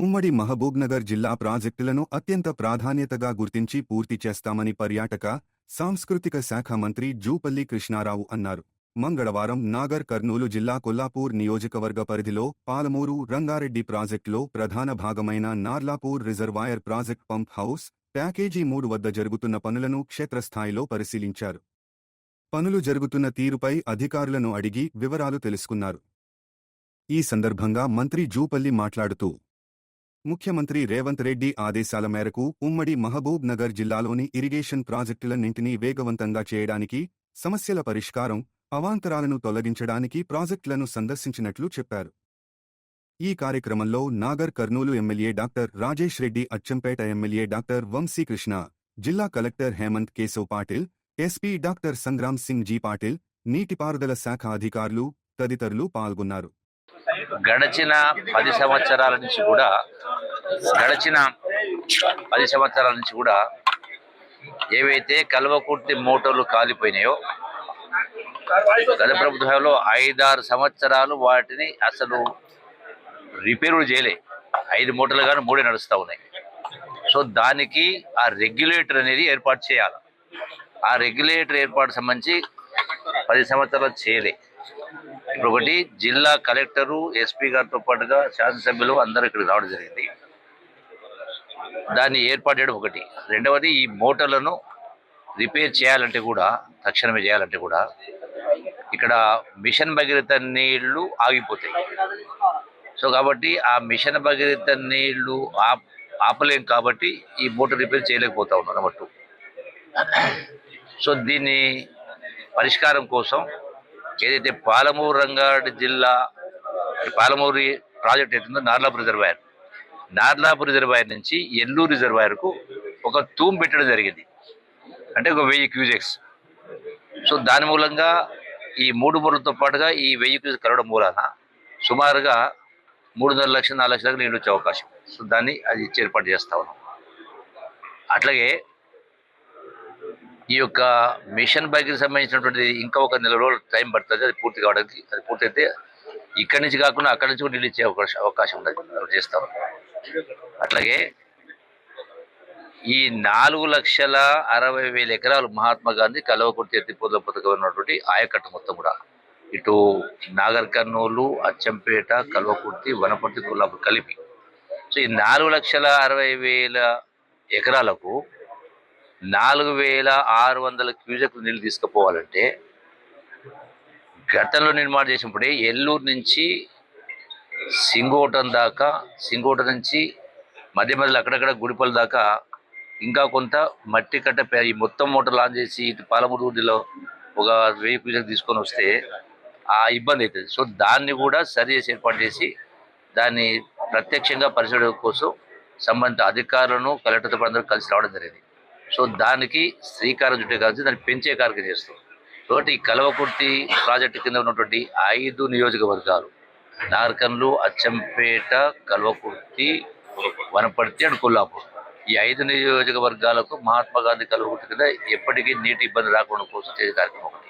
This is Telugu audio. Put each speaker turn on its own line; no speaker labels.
ఉమ్మడి మహబూబ్నగర్ జిల్లా ప్రాజెక్టులను అత్యంత ప్రాధాన్యతగా గుర్తించి పూర్తి చేస్తామని పర్యాటక, సాంస్కృతిక శాఖ మంత్రి జూపల్లి కృష్ణారావు అన్నారు. మంగళవారం నాగర్ కర్నూలు జిల్లా కొల్లాపూర్ నియోజకవర్గ పరిధిలో పాలమూరు రంగారెడ్డి ప్రాజెక్టులో ప్రధాన భాగమైన Narlapur reservoir project pump house package 3 వద్ద జరుగుతున్న పనులను క్షేత్రస్థాయిలో పరిశీలించారు. పనులు జరుగుతున్న తీరుపై అధికారులను అడిగి వివరాలు తెలుసుకున్నారు. ఈ సందర్భంగా మంత్రి జూపల్లి మాట్లాడుతూ, ముఖ్యమంత్రి రేవంత్ రెడ్డి ఆదేశాల మేరకు ఉమ్మడి మహబూబ్ నగర్ జిల్లాలోని ఇరిగేషన్ ప్రాజెక్టులన్నింటినీ వేగవంతంగా చేయడానికి, సమస్యల పరిష్కారం, అవాంతరాలను తొలగించడానికి ప్రాజెక్టులను సందర్శించినట్లు చెప్పారు. ఈ కార్యక్రమంలో Nagar Kurnool MLA doctor Rajesh Reddy, Achampet MLA doctor Vamsikrishna, జిల్లా collector Hemanth Keshav Patil, SP doctor Sangram Singh G Patil, నీటిపారుదల శాఖ అధికారులు తదితరులు పాల్గొన్నారు.
గడచిన 10 సంవత్సరాల నుంచి కూడా ఏవైతే కల్వకుర్తి మోటార్లు కాలిపోయినాయో గత ప్రభుత్వంలో 5-6 సంవత్సరాలు వాటిని అసలు రిపేరు చేయలే. 5 మోటార్లు కానీ 3 నడుస్తూ ఉన్నాయి. సో దానికి ఆ రెగ్యులేటర్ అనేది ఏర్పాటు చేయాలి. ఆ రెగ్యులేటర్ ఏర్పాటు సంబంధించి 10 సంవత్సరాలు చేయలే. ఇప్పుడు ఒకటి జిల్లా కలెక్టరు, ఎస్పీ గారితో పాటుగా శాసనసభ్యులు అందరూ ఇక్కడికి రావడం జరిగింది. దాన్ని ఏర్పాటు చేయడం ఒకటి. రెండవది, ఈ మోటార్లను రిపేర్ చేయాలంటే కూడా, తక్షణమే చేయాలంటే కూడా ఇక్కడ మిషన్ భగీరథ నీళ్లు ఆగిపోతాయి. సో కాబట్టి ఆ మిషన్ భగీరథ నీళ్లు ఆపలేం కాబట్టి ఈ మోటార్ రిపేర్ చేయలేకపోతా ఉన్నాం అన్నట్టు. సో దీన్ని పరిష్కారం కోసం ఏదైతే పాలమూరు రంగారెడ్డి జిల్లా పాలమూరు ప్రాజెక్ట్ అవుతుందో నార్లాపూర్ రిజర్వాయర్ నుంచి ఎల్లూరు రిజర్వాయర్కు ఒక తూము పెట్టడం జరిగింది. అంటే ఒక 1000 క్యూజెక్స్. సో దాని మూలంగా ఈ 3 మూలతో పాటుగా ఈ 1000 క్యూజెక్స్ కలవడం మూలాన సుమారుగా 3.5 లక్షలు 4 లక్షలకు నీళ్ళు వచ్చే అవకాశం. సో దాన్ని అది ఏర్పాటు చేస్తా ఉన్నాం. అట్లాగే ఈ యొక్క మిషన్ బైక్కి సంబంధించినటువంటి ఇంకా ఒక 4 రోజులు టైం పడుతుంది అది పూర్తి కావడానికి. అది పూర్తయితే ఇక్కడి నుంచి కాకుండా అక్కడి నుంచి కూడా నీళ్ళు ఇచ్చే అవకాశం ఉంటుంది, చేస్తాం. అట్లాగే ఈ 4,60,000 ఎకరాలు మహాత్మా గాంధీ కల్వకుర్తి ఎత్తిపోతల పథకం ఉన్నటువంటి ఆయకట్టు మొత్తం కూడా ఇటు నాగర్ కర్నూలు, అచ్చంపేట, కల్వకుర్తి, వనపర్తి, కొల్లాపూర్ కలిపి. సో ఈ 4,60,000 ఎకరాలకు 4,600 క్యూజెక్లు నీళ్ళు తీసుకుపోవాలంటే గతంలో నిర్మాణం చేసినప్పుడే ఎల్లూరు నుంచి సింగోటం దాకా, సింగోటం నుంచి మధ్యలో అక్కడక్కడ గుడిపల్లి దాకా ఇంకా కొంత మట్టి కట్ట ఈ మొత్తం మోటార్ లాంచ్ చేసి ఇటు పాలమూరులో ఒక 1000 క్యూజెక్ తీసుకొని వస్తే ఆ ఇబ్బంది అవుతుంది. సో దాన్ని కూడా సరి చేసి ఏర్పాటు చేసి దాన్ని ప్రత్యక్షంగా పరిశీలన కోసం సంబంధిత అధికారులను, కలెక్టర్తో అందరూ కలిసి రావడం జరిగింది. సో దానికి శ్రీకారం చుట్టే కలిసి దాన్ని పెంచే కార్యక్రమం చేస్తాం. కాబట్టి ఈ కల్వకుర్తి ప్రాజెక్టు కింద ఉన్నటువంటి 5 నియోజకవర్గాలు నార్కన్లు, అచ్చంపేట, కల్వకుర్తి, వనపర్తి అండ్ కొల్లాపూర్, ఈ 5 నియోజకవర్గాలకు మహాత్మా గాంధీ కల్వకుర్తి కింద ఎప్పటికీ నీటి ఇబ్బంది రాకుండా కోసం చేసే కార్యక్రమం ఒకటి.